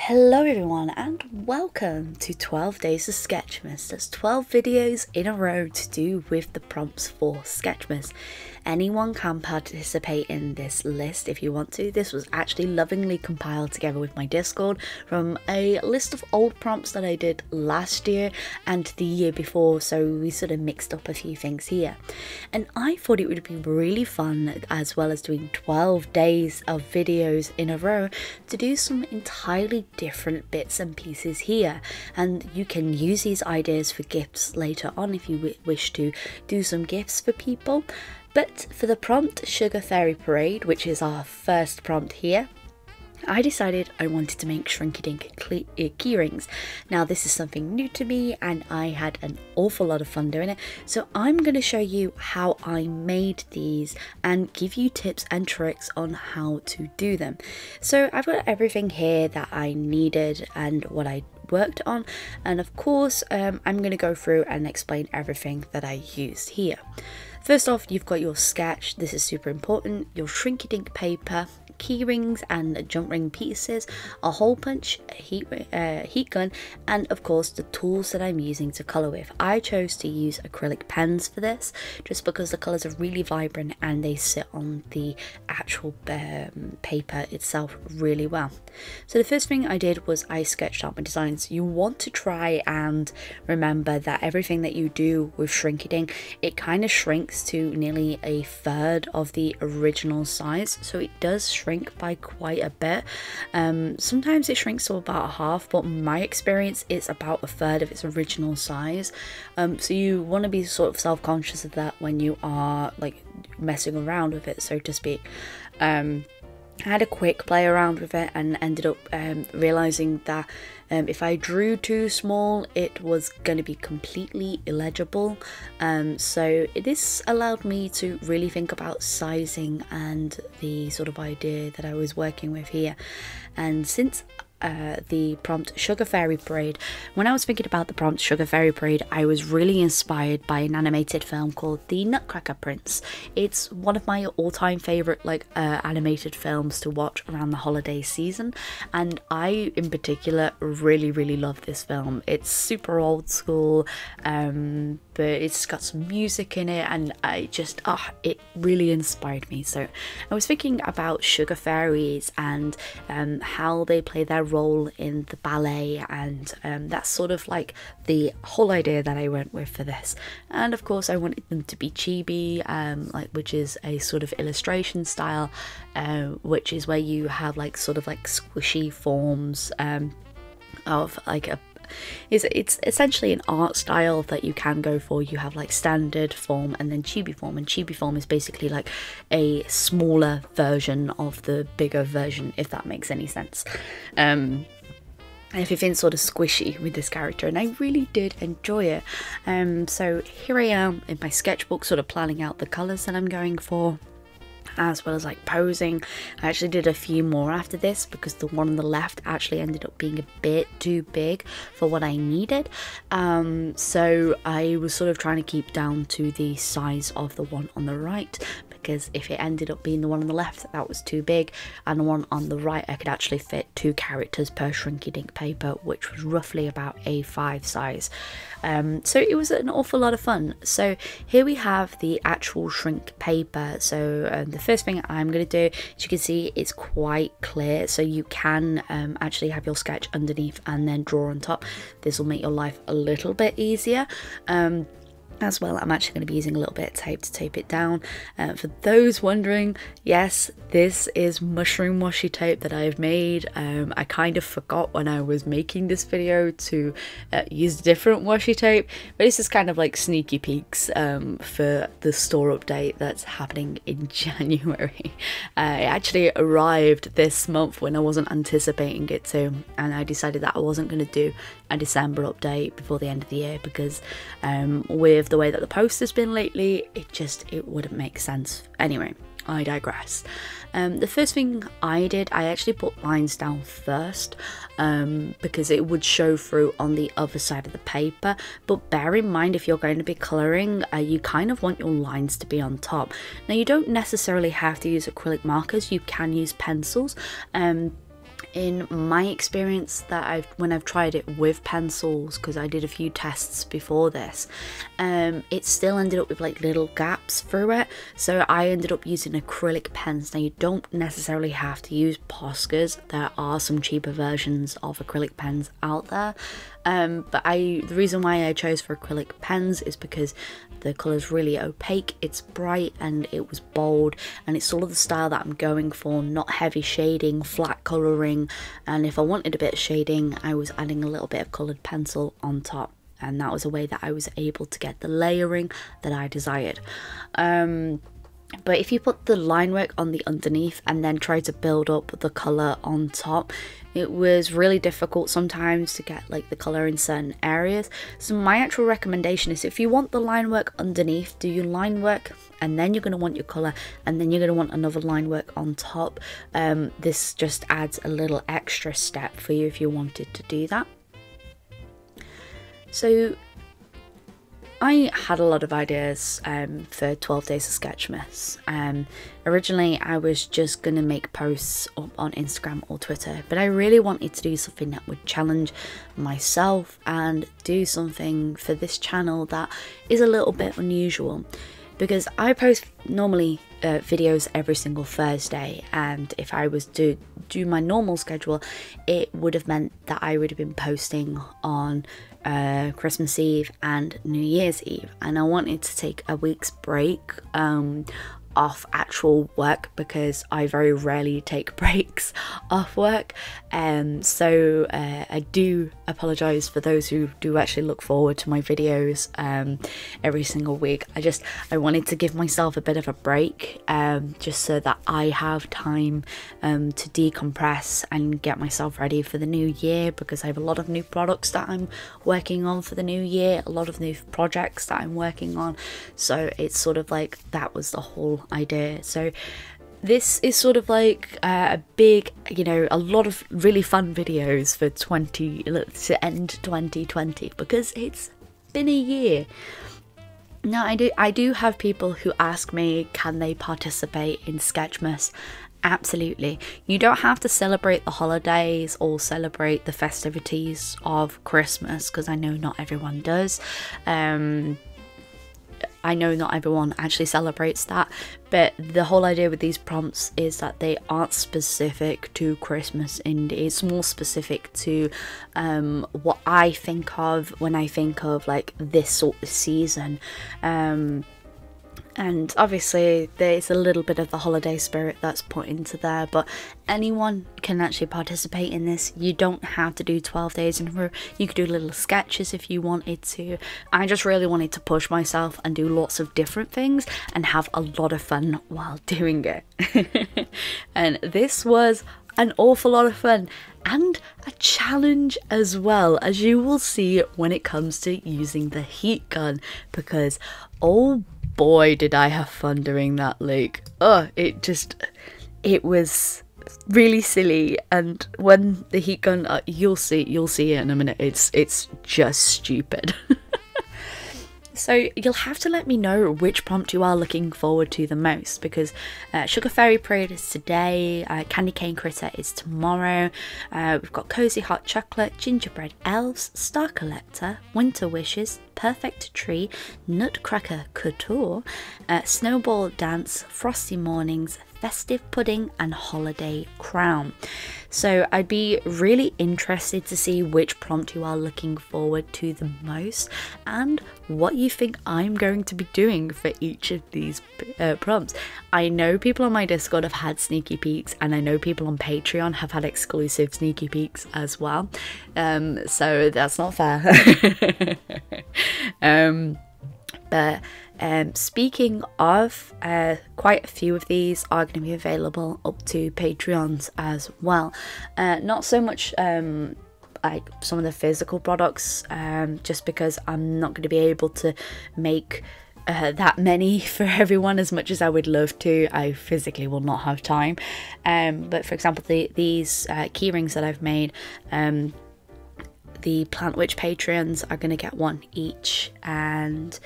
Hello everyone and welcome to 12 Days of Sketchmas. There's 12 videos in a row to do with the prompts for Sketchmas. Anyone can participate in this list if you want to. This was actually lovingly compiled together with my Discord from a list of old prompts that I did last year and the year before, so we sort of mixed up a few things here. And I thought it would be really fun, as well as doing 12 days of videos in a row, to do some entirely different bits and pieces here. And you can use these ideas for gifts later on if you wish to do some gifts for people. But for the prompt Sugar Fairy Parade, which is our first prompt here, I decided I wanted to make Shrinky-Dink keyrings. Now this is something new to me and I had an awful lot of fun doing it, so I'm going to show you how I made these and give you tips and tricks on how to do them. So I've got everything here that I needed and what I worked on, and of course I'm going to go through and explain everything that I used here. First off, you've got your sketch, this is super important, your Shrinky-Dink paper, key rings and jump ring pieces, a hole punch, a heat gun, and of course the tools that I'm using to colour with. I chose to use acrylic pens for this just because the colours are really vibrant and they sit on the actual paper itself really well. So the first thing I did was I sketched out my designs. You want to try and remember that everything that you do with Shrinky-Dink, it kind of shrinks to nearly a third of the original size, so it does shrink by quite a bit. Sometimes it shrinks to about a half, but in my experience it's about a third of its original size. So you want to be sort of self-conscious of that when you are like messing around with it, so to speak. I had a quick play around with it and ended up realizing that if I drew too small it was going to be completely illegible, so this allowed me to really think about sizing and the sort of idea that I was working with here. And since the prompt Sugar Fairy Parade, when I was thinking about the prompt Sugar Fairy Parade, I was really inspired by an animated film called The Nutcracker Prince. It's one of my all-time favorite animated films to watch around the holiday season, and I in particular really love this film. It's super old school, but it's got some music in it, and it really inspired me. So I was thinking about sugar fairies and how they play their role in the ballet, and that's sort of like the whole idea that I went with for this. And of course I wanted them to be chibi, which is a sort of illustration style, which is where you have like sort of like squishy forms of like a it's essentially an art style that you can go for. You have like standard form and then chibi form, and chibi form is basically like a smaller version of the bigger version, if that makes any sense. Everything's sort of squishy with this character and I really did enjoy it. So here I am in my sketchbook sort of planning out the colours that I'm going for, as well as like posing. I actually did a few more after this because the one on the left actually ended up being a bit too big for what I needed, so I was sort of trying to keep down to the size of the one on the right, because if it ended up being the one on the left that was too big, and the one on the right I could actually fit 2 characters per Shrinky-Dink paper, which was roughly about A5 size. So it was an awful lot of fun. So here we have the actual shrink paper. So the first thing I'm going to do, as you can see, it's quite clear, so you can actually have your sketch underneath and then draw on top. This will make your life a little bit easier. As well, I'm actually going to be using a little bit of tape to tape it down. For those wondering, yes, this is mushroom washi tape that I've made. I kind of forgot when I was making this video to use different washi tape, but this is kind of like sneaky peeks for the store update that's happening in January. It actually arrived this month when I wasn't anticipating it to, and I decided that I wasn't going to do a December update before the end of the year because with the way that the post has been lately, it wouldn't make sense. Anyway, I digress. The first thing I did, I actually put lines down first because it would show through on the other side of the paper, but bear in mind if you're going to be colouring, you kind of want your lines to be on top. Now you don't necessarily have to use acrylic markers, you can use pencils. in my experience that when I've tried it with pencils, because I did a few tests before this, it still ended up with like little gaps through it. So I ended up using acrylic pens. Now you don't necessarily have to use Poscas. There are some cheaper versions of acrylic pens out there, but the reason why I chose for acrylic pens is because the colour's really opaque, it's bright, and it was bold, and it's sort of the style that I'm going for. Not heavy shading, flat colouring, and if I wanted a bit of shading, I was adding a little bit of coloured pencil on top, and that was a way that I was able to get the layering that I desired. But if you put the line work on the underneath and then try to build up the colour on top, it was really difficult sometimes to get like the colour in certain areas. So my actual recommendation is, if you want the line work underneath, do your line work, and then you're going to want your colour, and then you're going to want another line work on top. This just adds a little extra step for you if you wanted to do that. So I had a lot of ideas for 12 Days of Sketchmas. Originally I was just going to make posts up on Instagram or Twitter, but I really wanted to do something that would challenge myself and do something for this channel that is a little bit unusual. Because I post normally videos every single Thursday, and if I was to do my normal schedule, it would have meant that I would have been posting on Christmas Eve and New Year's Eve, and I wanted to take a week's break off actual work, because I very rarely take breaks off work. So I do apologise for those who do actually look forward to my videos every single week. I wanted to give myself a bit of a break, just so that I have time to decompress and get myself ready for the new year, because I have a lot of new products that I'm working on for the new year, a lot of new projects that I'm working on. So it's sort of like that was the whole idea. So this is sort of like a big, a lot of really fun videos for to end 2020, because it's been a year. Now I do have people who ask me, can they participate in Sketchmas? Absolutely. You don't have to celebrate the holidays or celebrate the festivities of Christmas, because I know not everyone does. I know not everyone actually celebrates that, but the whole idea with these prompts is that they aren't specific to Christmas, and it's more specific to what I think of when I think of like this sort of season. And obviously there's a little bit of the holiday spirit that's put into there, but anyone can actually participate in this. You don't have to do 12 days in a row. You could do little sketches if you wanted to. I just really wanted to push myself and do lots of different things and have a lot of fun while doing it. And this was an awful lot of fun, and a challenge as well, as you will see when it comes to using the heat gun, because oh boy did I have fun doing that. Like, it was really silly, and when the heat gun, you'll see it in a minute, it's just stupid. So you'll have to let me know which prompt you are looking forward to the most, because Sugar Fairy Parade is today, Candy Cane Critter is tomorrow, we've got Cozy Hot Chocolate, Gingerbread Elves, Star Collector, Winter Wishes, Perfect Tree, Nutcracker Couture, Snowball Dance, Frosty Mornings, Festive Pudding, and Holiday Crown. So I'd be really interested to see which prompt you are looking forward to the most, and what you think I'm going to be doing for each of these prompts. I know people on my Discord have had sneaky peeks, and I know people on Patreon have had exclusive sneaky peeks as well. So that's not fair. Speaking of, quite a few of these are going to be available up to Patreons as well. Not so much like some of the physical products, just because I'm not going to be able to make that many for everyone as much as I would love to. I physically will not have time. But for example, these key rings that I've made, the Plant Witch Patreons are going to get one each, and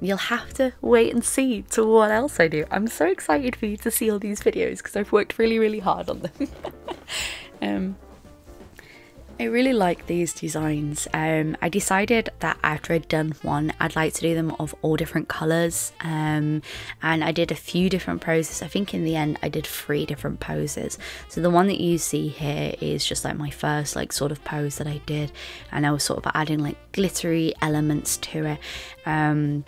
you'll have to wait and see to what else I do. I'm so excited for you to see all these videos, because I've worked really hard on them. I really like these designs. I decided that after I'd done one, I'd like to do them of all different colours, and I did a few different poses. I think in the end I did 3 different poses. So the one that you see here is just like my first like sort of pose that I did, and I was sort of adding like glittery elements to it. And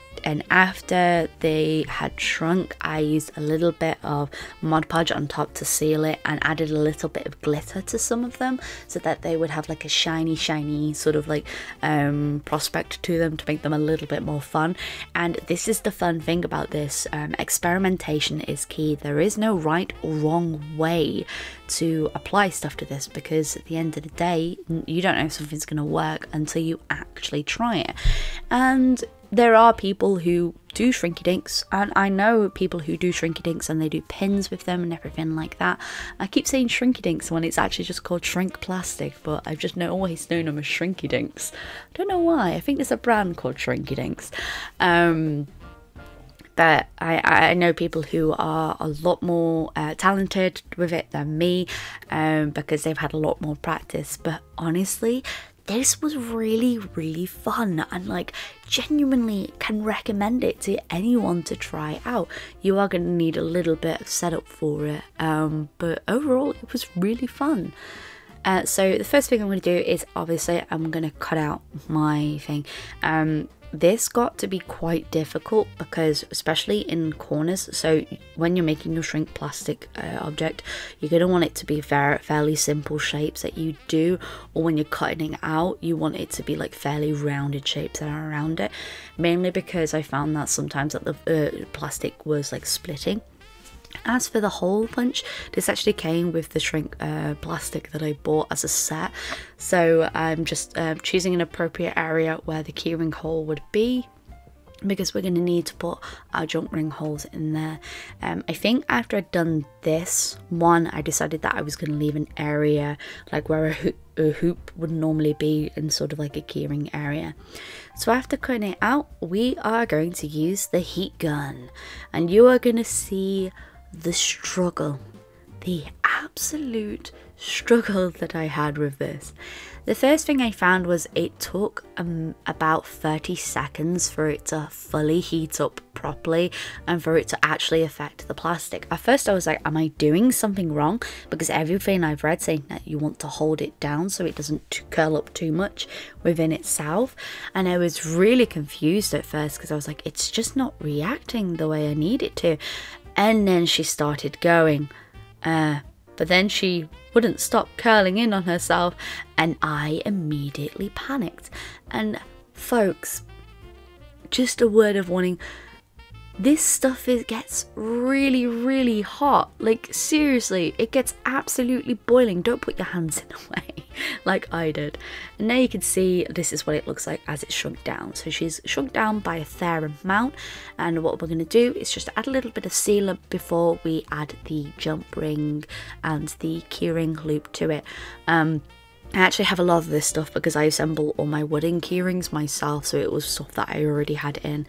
after they had shrunk, I used a little bit of Mod Podge on top to seal it, and added a little bit of glitter to some of them so that they would have like a shiny sort of like prospect to them to make them a little bit more fun. And this is the fun thing about this, experimentation is key. There is no right or wrong way to apply stuff to this, because at the end of the day you don't know if something's going to work until you actually try it. And there are people who do shrinky dinks, and I know people who do shrinky dinks and they do pins with them and everything like that. I keep saying shrinky dinks when it's actually just called shrink plastic, but I've just always known them as shrinky dinks. I don't know why. I think there's a brand called shrinky dinks. But I know people who are a lot more talented with it than me, because they've had a lot more practice. But honestly, this was really fun, and like genuinely can recommend it to anyone to try out. You are going to need a little bit of setup for it, but overall it was really fun. So the first thing I'm going to do is obviously I'm going to cut out my thing. This got to be quite difficult because especially in corners, so when you're making your shrink plastic object, you're going to want it to be fairly simple shapes that you do, or when you're cutting it out you want it to be like fairly rounded shapes that are around it, mainly because I found that sometimes that the plastic was like splitting. As for the hole punch, this actually came with the shrink plastic that I bought as a set, so I'm just choosing an appropriate area where the keyring hole would be, because we're going to need to put our jump ring holes in there. I think after I'd done this one, I decided that I was going to leave an area like where a hoop would normally be in sort of like a keyring area. So after cutting it out, we are going to use the heat gun, and you are going to see the struggle, the absolute struggle that I had with this. The first thing I found was it took about 30 seconds for it to fully heat up properly and for it to actually affect the plastic. At first I was like, am I doing something wrong? Because everything I've read saying that you want to hold it down so it doesn't curl up too much within itself. And I was really confused at first because I was like, it's just not reacting the way I need it to. And then she started going, but then she wouldn't stop curling in on herself, and I immediately panicked. And folks, just a word of warning, this stuff gets really hot. Like seriously, it gets absolutely boiling. Don't put your hands in the way like I did. And now you can see this is what it looks like as it's shrunk down. So she's shrunk down by a fair amount, and what we're going to do is just add a little bit of sealant before we add the jump ring and the keyring loop to it. I actually have a lot of this stuff because I assemble all my wooden keyrings myself, so it was stuff that I already had in.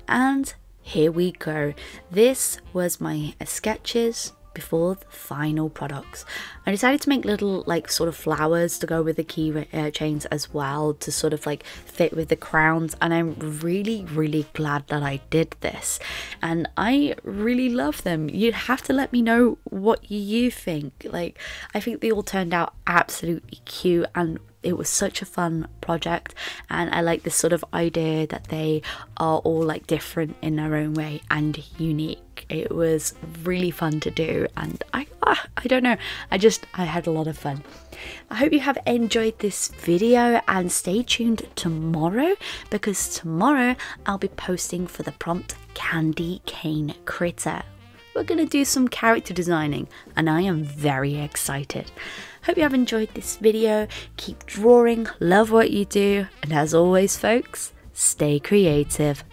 And here we go. This was my sketches before the final products. I decided to make little like sort of flowers to go with the key chains as well, to sort of like fit with the crowns, and I'm really glad that I did this, and I really love them. You have to let me know what you think. Like, I think they all turned out absolutely cute, and it was such a fun project, and I like this sort of idea that they are all like different in their own way and unique. It was really fun to do, and I don't know, I had a lot of fun. I hope you have enjoyed this video, and stay tuned tomorrow, because tomorrow I'll be posting for the prompt Candy Cane Critter. We're going to do some character designing, and I am very excited. Hope you have enjoyed this video. Keep drawing, love what you do, and as always folks, stay creative.